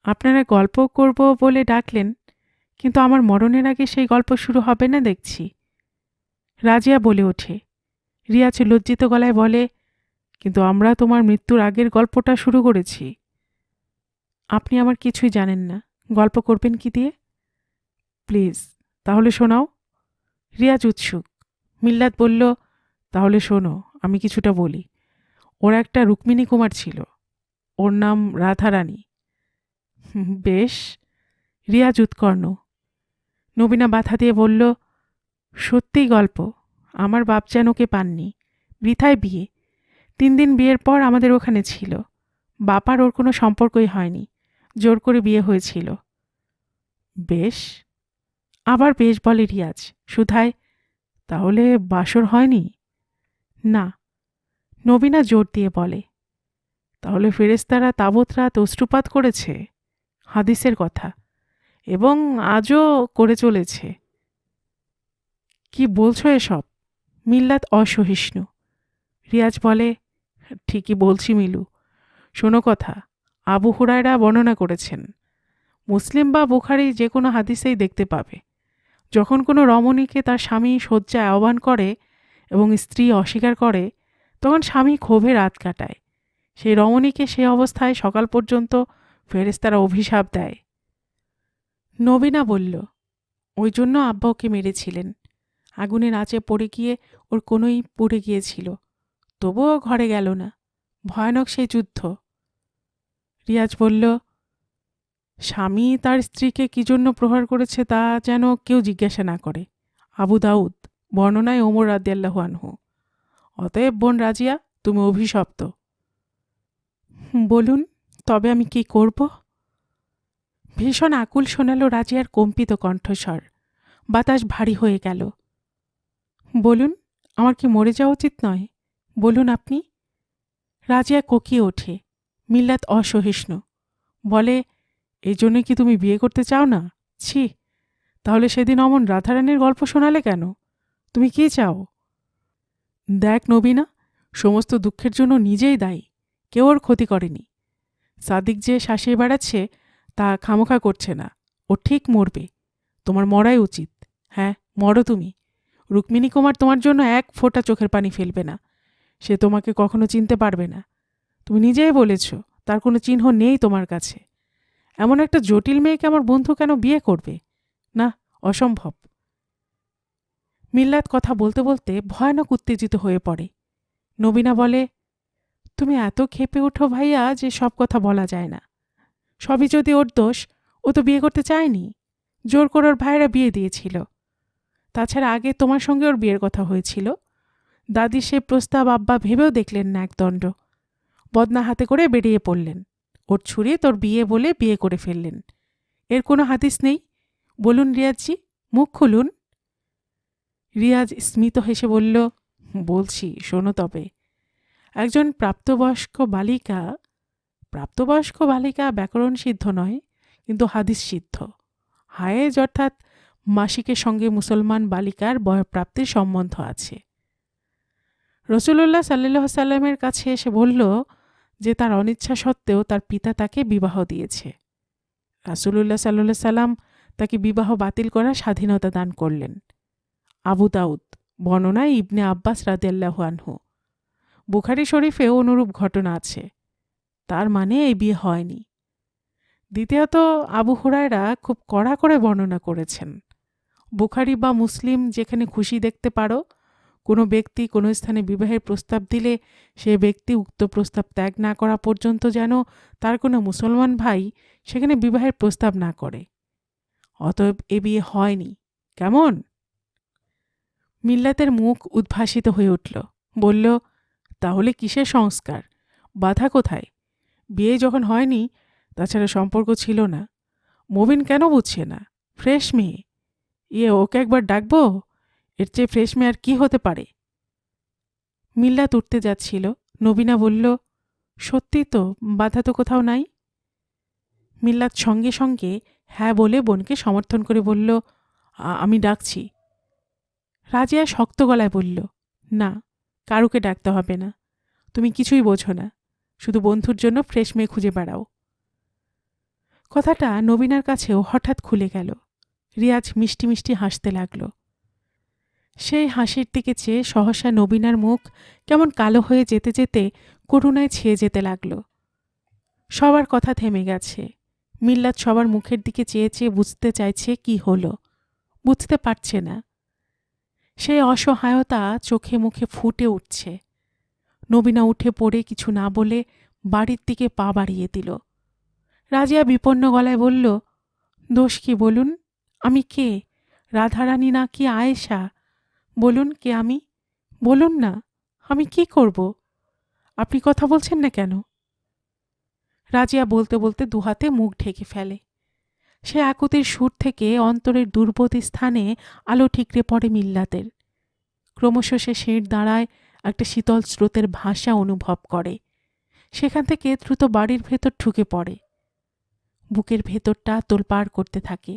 আপনারা গল্প করব বলে ডাকলেন, কিন্তু আমার মরণের আগে সেই গল্প শুরু হবে না দেখছি। রাজিয়া বলে ওঠে। রিয়াজ লজ্জিত গলায় বলে, কিন্তু আমরা তোমার মৃত্যুর আগের গল্পটা শুরু করেছি। আপনি আমার কিছুই জানেন না, গল্প করবেন কি দিয়ে? প্লিজ, তাহলে শোনাও। রিয়াজ উৎসুক। মিল্লাত বলল, তাহলে শোনো, আমি কিছুটা বলি। ওর একটা রুক্মিণী কুমার ছিল, ওর নাম রাধারানী। বেশ। রিয়াজ উৎকর্ণ। নবীনা বাধা দিয়ে বলল, সত্যিই গল্প। আমার বাপ যেন ওকে পাননি, বৃথায় বিয়ে। 3 দিন বিয়ের পর আমাদের ওখানে ছিল। বাপার ওর কোনো সম্পর্কই হয়নি, জোর করে বিয়ে হয়েছিল। বেশ। আবার বেশ বলে রিয়াজ, শুধায়, তাহলে বাসর হয়নি? না। নবীনা জোর দিয়ে বলে, তাহলে ফেরেশতারা তাবৎ রাত অশ্রুপাত করেছে, হাদিসের কথা, এবং আজও করে চলেছে। কি বলছো এসব? মিল্লাত অসহিষ্ণু। রিয়াজ বলে, ঠিকই বলছি মিলু। শোনো কথা, আবু হুরায়রা বর্ণনা করেছেন, মুসলিম বা বুখারী যে কোনো হাদিসেই দেখতে পাবে, যখন কোনো রমণীকে তার স্বামী শয্যায় আহ্বান করে এবং স্ত্রী অস্বীকার করে, তখন স্বামী ক্ষোভে রাত কাটায়। সেই রমণীকে সে অবস্থায় সকাল পর্যন্ত ফেরেশতারা অভিশাপ দেয়। নবীনা বলল, ওই জন্য আব্বা ওকে মেরেছিলেন। আগুনের আঁচে পড়ে গিয়ে ওর কোনোই পুড়ে গিয়েছিল, তবুও ঘরে গেল না। ভয়ানক সেই যুদ্ধ। রিয়াজ বলল, স্বামী তার স্ত্রীকে কি জন্য প্রহার করেছে তা যেন কেউ জিজ্ঞাসা না করে। আবু দাউদ, বর্ণনায় ওমর রাদিয়াল্লাহু আনহু। অতএব বোন রাজিয়া, তুমি অভিশপ্ত। বলুন, তবে আমি কি করব? ভীষণ আকুল শোনাল রাজিয়ার কম্পিত কণ্ঠস্বর। বাতাস ভারী হয়ে গেল। বলুন, আমার কি মরে যাওয়া উচিত নয়? বলুন আপনি। রাজিয়া কোকিয়ে ওঠে। মিল্লাত অসহিষ্ণু। বলে, এই জন্যই কি তুমি বিয়ে করতে চাও না? ছি, তাহলে সেদিন অমন রাধারানীর গল্প শোনালে কেন? তুমি কি চাও? দেখ নবীনা, সমস্ত দুঃখের জন্য নিজেই দায়ী, কেউ ওর ক্ষতি করেনি। সাদিক যে শাসিয়ে বেড়াচ্ছে তা খামোখা করছে না। ও ঠিক মরবে। তোমার মরাই উচিত। হ্যাঁ, মরো তুমি। রুক্মিণী কুমার তোমার জন্য এক ফোঁটা চোখের পানি ফেলবে না। সে তোমাকে কখনো চিনতে পারবে না। তুমি নিজেই বলেছ তার কোনো চিহ্ন নেই তোমার কাছে। এমন একটা জটিল মেয়েকে আমার বন্ধু কেন বিয়ে করবে? না, অসম্ভব। মিল্লাত কথা বলতে বলতে ভয়ানক উত্তেজিত হয়ে পড়ে। নবীনা বলে, তুমি এত ক্ষেপে ওঠো ভাইয়া যে সব কথা বলা যায় না। সবই যদি ওর দোষ, ও তো বিয়ে করতে চায়নি। জোর করে ওর ভাইয়েরা বিয়ে দিয়েছিল। তাছাড়া আগে তোমার সঙ্গে ওর বিয়ের কথা হয়েছিল। দাদি সে প্রস্তাব আব্বা ভেবেও দেখলেন না একদণ্ড। বদনা হাতে করে বেরিয়ে পড়লেন। ওর ছুঁড়ে তোর বিয়ে বলে বিয়ে করে ফেললেন। এর কোনো হাদিস নেই। বলুন রিয়াজজি, মুখ খুলুন। রিয়াজ স্মিত হেসে বলল, বলছি, শোনো তবে। একজন প্রাপ্তবয়স্ক বালিকা ব্যাকরণ সিদ্ধ নয়, কিন্তু হাদিস সিদ্ধ। হায়েজ অর্থাৎ মাসিকের সঙ্গে মুসলমান বালিকার বয়ঃপ্রাপ্তির সম্বন্ধ আছে। রসুল্লাহ সাল্লাহ সাল্লামের কাছে এসে বলল যে তার অনিচ্ছা সত্ত্বেও তার পিতা তাকে বিবাহ দিয়েছে। রাসূলুল্লাহ সাল্লাল্লাহু সাল্লাম তাকে বিবাহ বাতিল করার স্বাধীনতা দান করলেন। আবু দাউদ, বর্ণনায় ইবনে আব্বাস রাদিয়াল্লাহু আনহু। বুখারী শরীফেও অনুরূপ ঘটনা আছে। তার মানে এই বিয়ে হয়নি। দ্বিতীয়ত, আবু হুরায়রা খুব কড়া করে বর্ণনা করেছেন। বুখারী বা মুসলিম যেখানে খুশি দেখতে পারো, কোনো ব্যক্তি কোনো স্থানে বিবাহের প্রস্তাব দিলে সে ব্যক্তি উক্ত প্রস্তাব ত্যাগ না করা পর্যন্ত যেন তার কোনো মুসলমান ভাই সেখানে বিবাহের প্রস্তাব না করে। অতএব এ বিয়ে হয়নি। কেমন? মিল্লাতের মুখ উদ্ভাসিত হয়ে উঠল। বলল, তাহলে কিসের সংস্কার? বাধা কোথায়? বিয়ে যখন হয়নি, তাছাড়া সম্পর্ক ছিল না, মবিন কেন বুঝছে না? ফ্রেশ মেয়ে। ওকে একবার ডাকবো? এর চেয়ে ফ্রেশ মেয়ে আর কি হতে পারে? মিল্লাত উঠতে যাচ্ছিল। নবীনা বলল, সত্যি তো, বাধা তো কোথাও নাই। মিল্লাত সঙ্গে সঙ্গে হ্যাঁ বলে বোনকে সমর্থন করে বলল, আমি ডাকছি। রাজিয়া শক্ত গলায় বলল, না, কারুকে ডাকতে হবে না। তুমি কিছুই বোঝো না, শুধু বন্ধুর জন্য ফ্রেশ মেয়ে খুঁজে বেড়াও। কথাটা নবীনার কাছেও হঠাৎ খুলে গেল। রিয়াজ মিষ্টি মিষ্টি হাসতে লাগল। সেই হাসির দিকে চেয়ে সহসা নবীনার মুখ কেমন কালো হয়ে যেতে যেতে করুণায় ছেয়ে যেতে লাগল। সবার কথা থেমে গেছে। মিল্লাত সবার মুখের দিকে চেয়ে চেয়ে বুঝতে চাইছে কি হলো। বুঝতে পারছে না। সেই অসহায়তা চোখে মুখে ফুটে উঠছে। নবীনা উঠে পড়ে কিছু না বলে বাড়ির দিকে পা বাড়িয়ে দিল। রাজিয়া বিপন্ন গলায় বলল, দোষ কি বলুন? আমি কে? রাধারানী না কি আয়েশা? বলুন কে আমি? বলুন না, আমি কি করব? আপনি কথা বলছেন না কেন? রাজিয়া বলতে বলতে দুহাতে মুখ ঢেকে ফেলে। সে আকুতির সুর থেকে অন্তরের দুর্বোধী স্থানে আলো ঠিকরে পড়ে মিল্লাতের। ক্রমশ সে শির দাঁড়ায়, একটা শীতল স্রোতের ভাষা অনুভব করে। সেখান থেকে দ্রুত বাড়ির ভেতর ঢুকে পড়ে। বুকের ভেতরটা তোলপাড় করতে থাকে।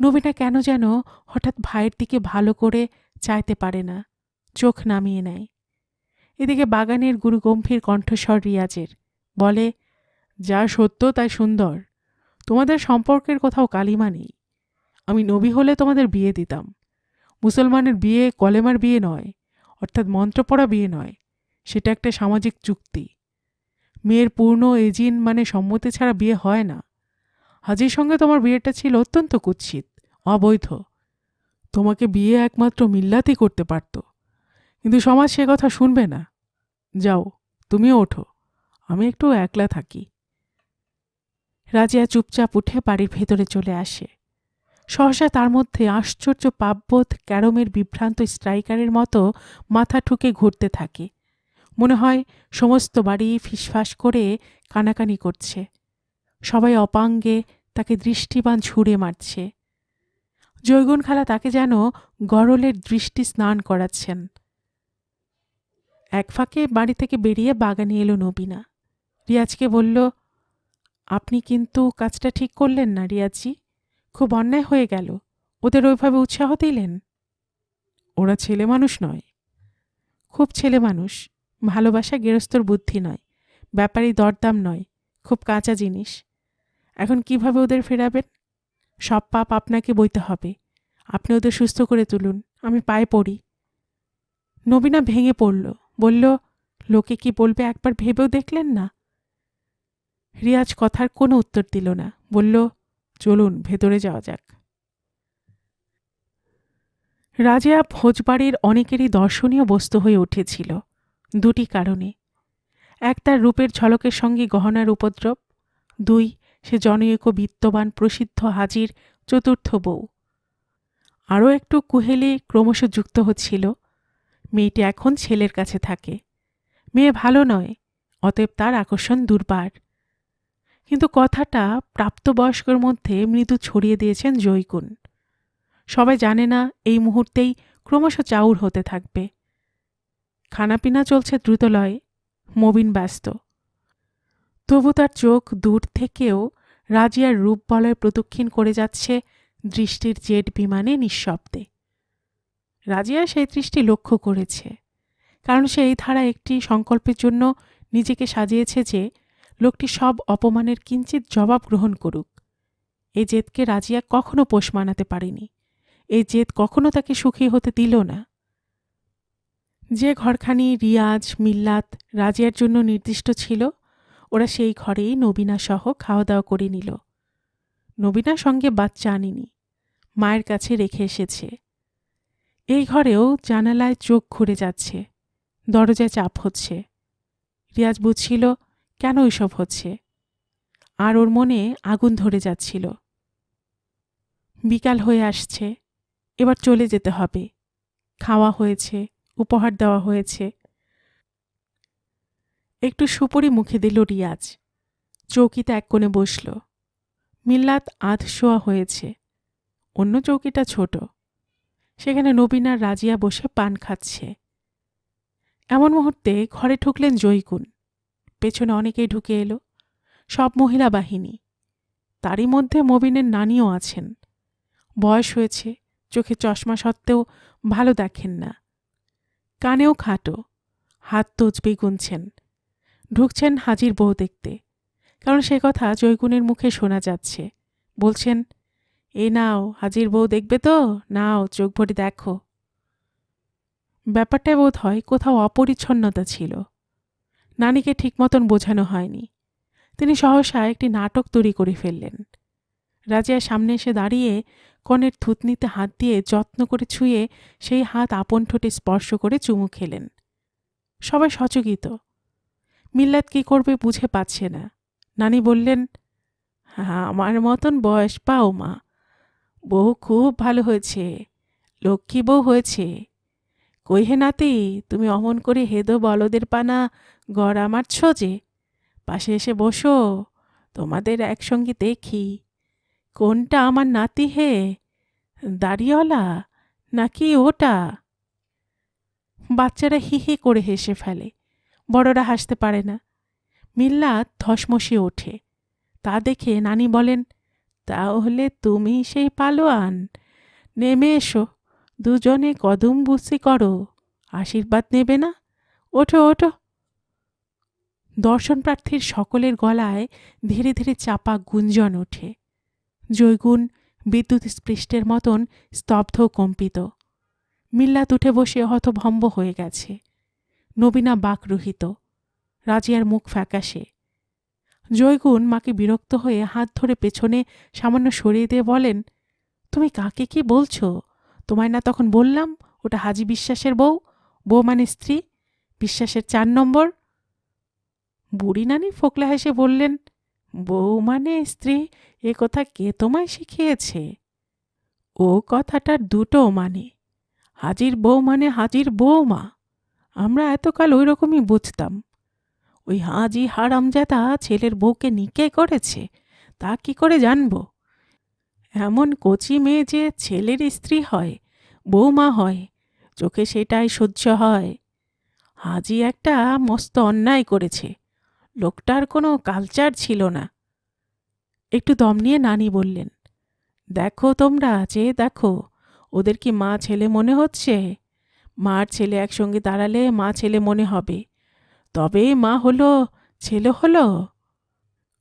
নবীনা কেন যেন হঠাৎ ভাইয়ের দিকে ভালো করে চাইতে পারে না, চোখ নামিয়ে নেয়। এদিকে বাগানের গুরুগম্ভীর কণ্ঠস্বর রিয়াজের বলে, যা সত্য তাই সুন্দর। তোমাদের সম্পর্কের কোথাও কালিমা নেই। আমি নবী হলে তোমাদের বিয়ে দিতাম। মুসলমানের বিয়ে কলেমার বিয়ে নয়, অর্থাৎ মন্ত্র পড়া বিয়ে নয়, সেটা একটা সামাজিক চুক্তি। মেয়ের পূর্ণ এজিন মানে সম্মতি ছাড়া বিয়ে হয় না। হাজির সঙ্গে তোমার বিয়েটা ছিল অত্যন্ত কুৎসিত, অবৈধ। তোমাকে বিয়ে একমাত্র মিল্লাতই করতে পারত, কিন্তু সমাজ সে কথা শুনবে না। যাও, তুমিও ওঠো, আমি একটু একলা থাকি। রাজিয়া চুপচাপ উঠে বাড়ির ভেতরে চলে আসে। সহসা তার মধ্যে আশ্চর্য পাপবোধ ক্যারমের বিভ্রান্ত স্ট্রাইকারের মতো মাথা ঠুকে ঘুরতে থাকে। মনে হয় সমস্ত বাড়ি ফিসফাস করে কানাকানি করছে। সবাই অপাঙ্গে তাকে দৃষ্টিবান ছুঁড়ে মারছে। জৈগুন খালা তাকে যেন গরলের দৃষ্টি স্নান করাচ্ছেন। এক ফাঁকে বাড়ি থেকে বেরিয়ে বাগানে এলো নবীনা। রিয়াজকে বলল, আপনি কিন্তু কাজটা ঠিক করলেন না রিয়াজজি, খুব অন্যায় হয়ে গেল। ওদের ওইভাবে উৎসাহ দিলেন। ওরা ছেলে মানুষ নয়। খুব ছেলে মানুষ। ভালোবাসা গেরস্তর বুদ্ধি নয়, ব্যাপারী দরদাম নয়, খুব কাঁচা জিনিস। এখন কিভাবে ওদের ফেরাবেন? সব পাপ আপনাকে বইতে হবে। আপনি ওদের সুস্থ করে তুলুন, আমি পায়ে পড়ি। নবীনা ভেঙে পড়ল, বলল, লোকে কি বলবে একবার ভেবেও দেখলেন না? রিয়াজ কথার কোনো উত্তর দিল না, বলল, চলুন ভেতরে যাওয়া যাক। রাজিয়া ভোজবাড়ির অনেকেরই দর্শনীয় বস্তু হয়ে উঠেছিল দুটি কারণে। এক, তার রূপের ঝলকের সঙ্গে গহনার উপদ্রব। দুই, সে জনৈক বিত্তবান প্রসিদ্ধ হাজির চতুর্থ বউ। আরও একটু কুহেলি ক্রমশ যুক্ত হচ্ছিল। মেয়েটি এখন ছেলের কাছে থাকে। মেয়ে ভালো নয়, অতএব তার আকর্ষণ দুর্বার। কিন্তু কথাটা প্রাপ্তবয়স্কের মধ্যে মৃদু ছড়িয়ে দিয়েছেন জৈগুন। সবাই জানে না এই মুহূর্তেই ক্রমশ চাউর হতে থাকবে। খানাপিনা চলছে দ্রুতলয়ে, মবিন ব্যস্ত। তবু তার চোখ দূর থেকেও রাজিয়ার রূপ বলয় প্রদক্ষিণ করে যাচ্ছে দৃষ্টির জেট বিমানে নিঃশব্দে। রাজিয়া সেই দৃষ্টি লক্ষ্য করেছে, কারণ সে এই ধারা একটি সংকল্পের জন্য নিজেকে সাজিয়েছে যে লোকটি সব অপমানের কিঞ্চিত জবাব গ্রহণ করুক। এই জেদকে রাজিয়া কখনো পোষ মানাতে পারেনি। এই জেদ কখনো তাকে সুখী হতে দিল না। যে ঘরখানি রিয়াজ, মিল্লাত, রাজিয়ার জন্য নির্দিষ্ট ছিল, ওরা সেই ঘরেই নবীনা সহ খাওয়া দাওয়া করে নিল। নবীনা সঙ্গে বাচ্চা আনেনি, মায়ের কাছে রেখে এসেছে। এই ঘরেও জানালায় চোখ ঘুরে যাচ্ছে, দরজায় চাপ হচ্ছে। রিয়াজ বুঝছিল কেন এসব হচ্ছে, আর ওর মনে আগুন ধরে যাচ্ছিল। বিকাল হয়ে আসছে, এবার চলে যেতে হবে। খাওয়া হয়েছে, উপহার দেওয়া হয়েছে। একটু সুপুরি মুখে দিল রিয়াজ। চৌকিতে এক কোণে বসল। মিল্লাত আধশোয়া হয়েছে, অন্য চৌকিটা ছোট, সেখানে নবীনার রাজিয়া বসে পান খাচ্ছে। এমন মুহূর্তে ঘরে ঢুকলেন জৈগুন। পেছনে অনেকেই ঢুকে এলো, সব মহিলা বাহিনী। তারই মধ্যে মবিনের নানিও আছেন। বয়স হয়েছে, চোখে চশমা সত্ত্বেও ভালো দেখেন না। কানেও খাটো, হাত তজবেই গুনছেন। ঢুকছেন হাজির বউ দেখতে, কারণ সে কথা জৈগুনের মুখে শোনা যাচ্ছে। বলছেন, এই নাও, হাজির বউ দেখবে তো, নাও, চোখ ভরে দেখো। ব্যাপারটায় বোধ হয় কোথাও অপরিচ্ছন্নতা ছিল। নানিকে ঠিক মতন বোঝানো হয়নি। তিনি সহসা একটি নাটক তৈরি করে ফেললেন। রাজিয়ার সামনে এসে দাঁড়িয়ে কনের থুতনিতে হাত দিয়ে যত্ন করে ছুঁয়ে সেই হাত আপন ঠোঁটে স্পর্শ করে চুমু খেলেন। সবাই সচকিত। মিল্লাত কি করবে বুঝে পাচ্ছে না। নানি বললেন, আমার মতন বয়স পাও মা, বউ খুব ভালো হয়েছে, লক্ষ্মী বউ হয়েছে। কই হে নাতি, তুমি অমন করে হেদো বলদের পানা গড়া মারছ যে, পাশে এসে বসো, তোমাদের একসঙ্গে দেখি কোনটা আমার নাতি হে, দাড়িওয়ালা নাকি ওটা? বাচ্চারা হি হি করে হেসে ফেলে, বড়রা হাসতে পারে না। মিল্লাত ধসমসিয়ে ওঠে। তা দেখে নানি বলেন, তাহলে তুমি সেই পালোয়ান, নেমে এসো, দুজনে কদম বুসি করো, আশীর্বাদ নেবে না? ওঠো ওঠো। দর্শন প্রার্থীর সকলের গলায় ধীরে ধীরে চাপা গুঞ্জন ওঠে। জৈগুণ বিদ্যুৎ স্পৃষ্টের মতন স্তব্ধ কম্পিত। মিল্লাত উঠে বসে হতভম্ব হয়ে গেছে। নবীনা বাকরুহিত। রাজিয়ার মুখ ফ্যাকাশে। জৈগুণ মাকে বিরক্ত হয়ে হাত ধরে পেছনে সামান্য সরিয়ে দিয়ে বলেন, তুমি কাকে কি বলছো? তোমায় না তখন বললাম ওটা হাজি বিশ্বাসের বউ, বউ মানে স্ত্রী, বিশ্বাসের 4 নম্বর। বুড়ি নানি ফোকলা হেসে বললেন, বউ মানে স্ত্রী এ কথা কে তোমায় শিখিয়েছে? ও কথাটার দুটো মানে। হাজির বউ মানে হাজির বউমা। আমরা এতকাল ওই রকমই বুঝতাম। ওই হাজি হারামজাদা ছেলের বউকে নিকে করেছে তা কি করে জানব? এমন কচি মেয়ে যে ছেলের স্ত্রী হয়, বৌমা হয়, চোখে সেটাই সহ্য হয়। হাজি একটা মস্ত অন্যায় করেছে। লোকটার কোনো কালচার ছিল না। একটু দম নিয়ে নানি বললেন, দেখো তোমরা যে দেখো, ওদের কি মা ছেলে মনে হচ্ছে? মার ছেলে একসঙ্গে দাঁড়ালে মা ছেলে মনে হবে, তবে মা হলো ছেলে হলো।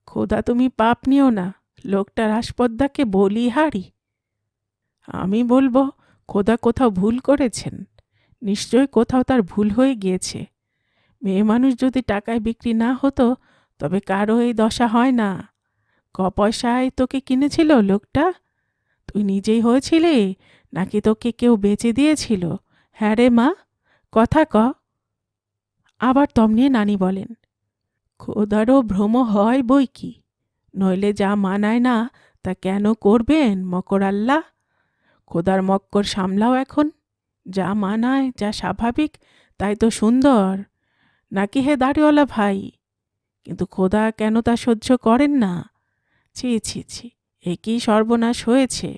খোদা তুমি পাপ নিও না, লোকটার হাসপদ্দাকে বলি হারি। আমি বলবো, খোদা কোথাও ভুল করেছেন। নিশ্চয় কোথাও তার ভুল হয়ে গিয়েছে। মেয়ে মানুষ যদি টাকায় বিক্রি না হতো তবে কারো এই দশা হয় না। পয়সায় তোকে কিনেছিল লোকটা? তুই নিজেই হয়েছিলি নাকি তোকে কেউ বেচে দিয়েছিল? হ্যাঁ রে মা, কথা ক। আবার দম নিয়ে নানি বলেন, খোদারও ভ্রম হয় বই কি, নইলে যা মানায় না তা কেন করবেন মকর আল্লাহ? খোদার মক্কর সামলাও এখন। যা মানায়, যা স্বাভাবিক তাই তো সুন্দর, নাকি হে দাড়িওয়ালা ভাই? কিন্তু খোদা কেন তা সহ্য করেন না? ছি ছি ছি, এ কি সর্বনাশ হয়েছে!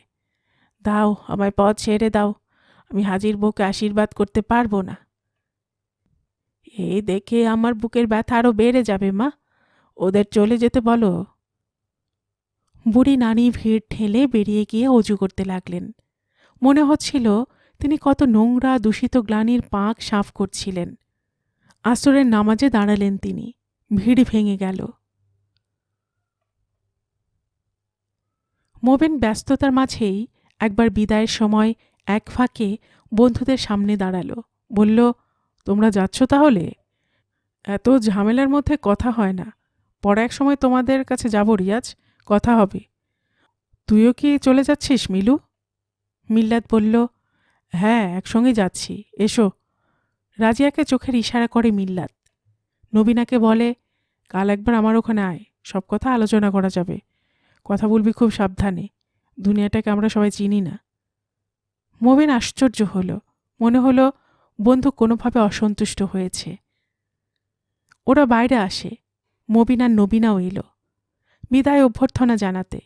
দাও, আমায় পথ ছেড়ে দাও, আমি হাজির বউকে আশীর্বাদ করতে পারবো না। এই দেখে আমার বুকের ব্যথা আরও বেড়ে যাবে মা, ওদের চলে যেতে বলো। বুড়ি নানি ভিড় ঠেলে বেরিয়ে গিয়ে অজু করতে লাগলেন। মনে হচ্ছিল তিনি কত নোংরা দূষিত গ্লানির পাক সাফ করছিলেন। আসরের নামাজে দাঁড়ালেন তিনি। ভিড় ভেঙে গেল। মোবেন ব্যস্ততার মাঝেই একবার বিদায়ের সময় এক ফাঁকে বন্ধুদের সামনে দাঁড়ালো। বলল, তোমরা যাচ্ছ তাহলে? এত ঝামেলার মধ্যে কথা হয় না। পরে এক সময় তোমাদের কাছে যাব রিয়াজ, কথা হবে। তুইও কি চলে যাচ্ছিস মিলু? মিল্লাত বলল, হ্যাঁ একসঙ্গে যাচ্ছি, এসো। রাজিয়াকে চোখের ইশারা করে মিল্লাত। নবীনাকে বলে, কাল একবার আমার ওখানে আয়, সব কথা আলোচনা করা যাবে। কথা বলবি খুব সাবধানে, দুনিয়াটাকে আমরা সবাই চিনি না। মোবিন আশ্চর্য হলো। মনে হলো বন্ধু কোনোভাবে অসন্তুষ্ট হয়েছে। ওরা বাইরে আসে। মবিন আর নবীনাও এলো বিদায় অভ্যর্থনা জানাতে।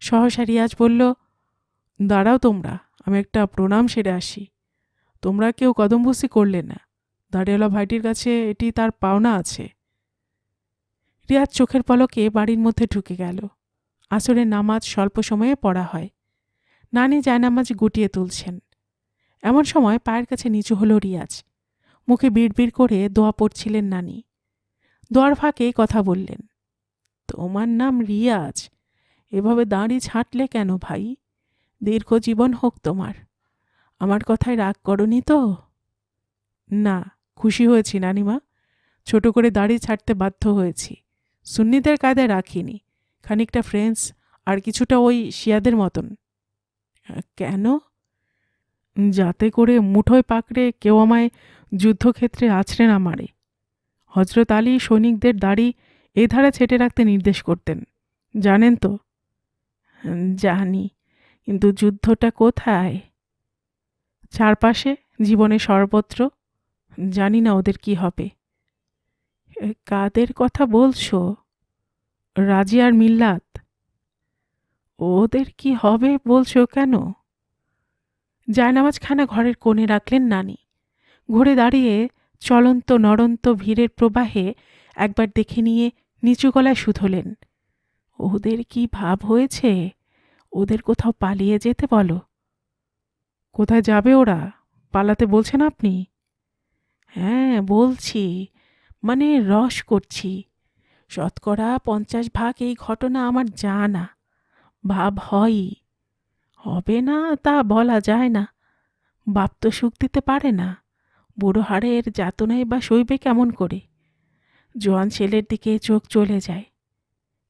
সহসা রিয়াজ বলল, দাঁড়াও তোমরা, আমি একটা প্রণাম সেরে আসি। তোমরা কেউ কদমবুসি করলে না, দাঁড়িওয়ালা ভাইটির কাছে এটি তার পাওনা আছে। রিয়াজ চোখের পলকে বাড়ির মধ্যে ঢুকে গেল। আসরের নামাজ স্বল্প সময়ে পড়া হয়। নানি জায়নামাজ গুটিয়ে তুলছেন। এমন সময় পায়ের কাছে নিচু হলো রিয়াজ। মুখে বিড়বিড় করে দোয়া পড়ছিলেন নানি। দোয়ার ফাঁকে কথা বললেন, তোমার নাম রিয়াজ, এভাবে দাঁড়ি ছাঁটলে কেন ভাই? দীর্ঘ জীবন হোক তোমার। আমার কথায় রাগ করনি তো? না, খুশি হয়েছি নানিমা। ছোট করে দাড়ি ছাড়তে বাধ্য হয়েছি। সুন্নিদের কায়দায় রাখিনি, খানিকটা ফ্রেঞ্চ আর কিছুটা ওই শিয়াদের মতন। কেন? যাতে করে মুঠোয় পাকড়ে কেউ আমায় যুদ্ধক্ষেত্রে আছড়ে না মারে। হজরত আলী সৈনিকদের দাড়ি এ ধারে ছেটে রাখতে নির্দেশ করতেন, জানেন তো? জানি, কিন্তু যুদ্ধটা কোথায়? চারপাশে, জীবনে সর্বত্র। জানি না ওদের কি হবে। কাদের কথা বলছো? রাজি আর মিল্লাত। ওদের কি হবে বলছো কেন? জায়নামাজখানা ঘরের কোণে রাখলেন নানি। ঘুরে দাঁড়িয়ে চলন্ত নড়ন্ত ভিড়ের প্রবাহে একবার দেখে নিয়ে নিচু গলায় শুধলেন, ওদের কি ভাব হয়েছে? ওদের কোথাও পালিয়ে যেতে বলো। কোথায় যাবে ওরা? পালাতে বলছেন আপনি? হ্যাঁ বলছি, মানে রস করছি। 50% এই ঘটনা আমার জানা, ভাব হয়ই। হবে না তা বলা যায় না। বাপ তো সুখ দিতে পারে না, বুড়ো হাড়ের যাতনাই বা সইবে কেমন করে? জোয়ান ছেলের দিকে চোখ চলে যায়,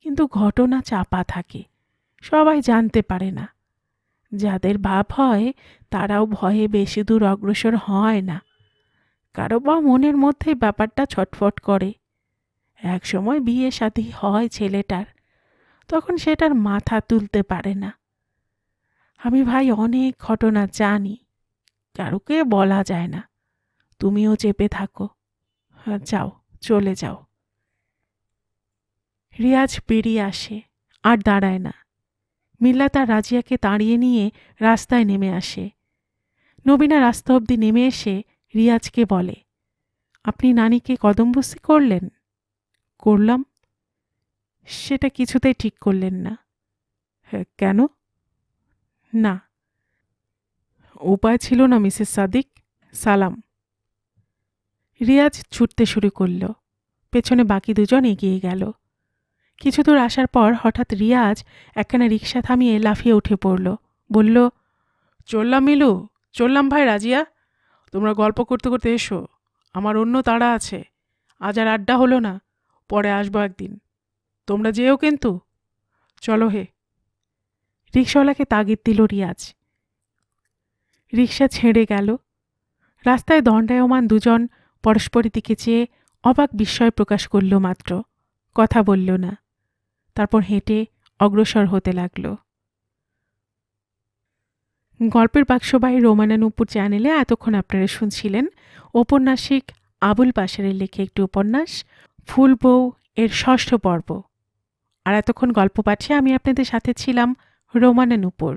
কিন্তু ঘটনা চাপা থাকে, সবাই জানতে পারে না। যাদের ভাব হয় তারাও ভয়ে বেশি দূর অগ্রসর হয় না। কারো বা মনের মধ্যে ব্যাপারটা ছটফট করে। এক সময় বিয়ে শাদী হয় ছেলেটার, তখন সেটার মাথা তুলতে পারে না। আমি ভাই অনেক ঘটনা জানি, কারুকে বলা যায় না। তুমিও চেপে থাকো। যাও, চলে যাও। রিয়াজ বেরিয়ে আসে, আর দাঁড়ায় না। মিল্লা তার রাজিয়াকে তাড়িয়ে নিয়ে রাস্তায় নেমে আসে। নবীনা রাস্তা অবধি নেমে এসে রিয়াজকে বলে, আপনি নানিকে কদমবুসি করলেন? করলাম। সেটা কিছুতেই ঠিক করলেন না। কেন? না, উপায় ছিল না মিসেস সাদিক। সালাম। রিয়াজ ছুটতে শুরু করল, পেছনে বাকি দুজন এগিয়ে গেল। কিছু দূর আসার পর হঠাৎ রিয়াজ একখানা রিকশা থামিয়ে লাফিয়ে উঠে পড়ল, বলল, চললাম মিলু, চললাম ভাই রাজিয়া। তোমরা গল্প করতে করতে এসো, আমার অন্য তাড়া আছে। আজ আর আড্ডা হলো না, পরে আসবো একদিন। তোমরা যেও কিন্তু। চলো হে। রিকশাওয়ালাকে তাগিদ দিল রিয়াজ। রিকশা ছেড়ে গেল। রাস্তায় দণ্ডায়মান দুজন পরস্পরের দিকে চেয়ে অবাক বিস্ময় প্রকাশ করল মাত্র, কথা বলল না। তারপর হেঁটে অগ্রসর হতে লাগল। গল্পের বাক্সবাহী রোমানানুপুর চ্যানেলে এতক্ষণ আপনারা শুনছিলেন ঔপন্যাসিক আবুল বাশারের লেখা একটি উপন্যাস ফুল বউ এর ৬ষ্ঠ পর্ব। আর এতক্ষণ গল্প পাঠে আমি আপনাদের সাথে ছিলাম রোমানানুপুর।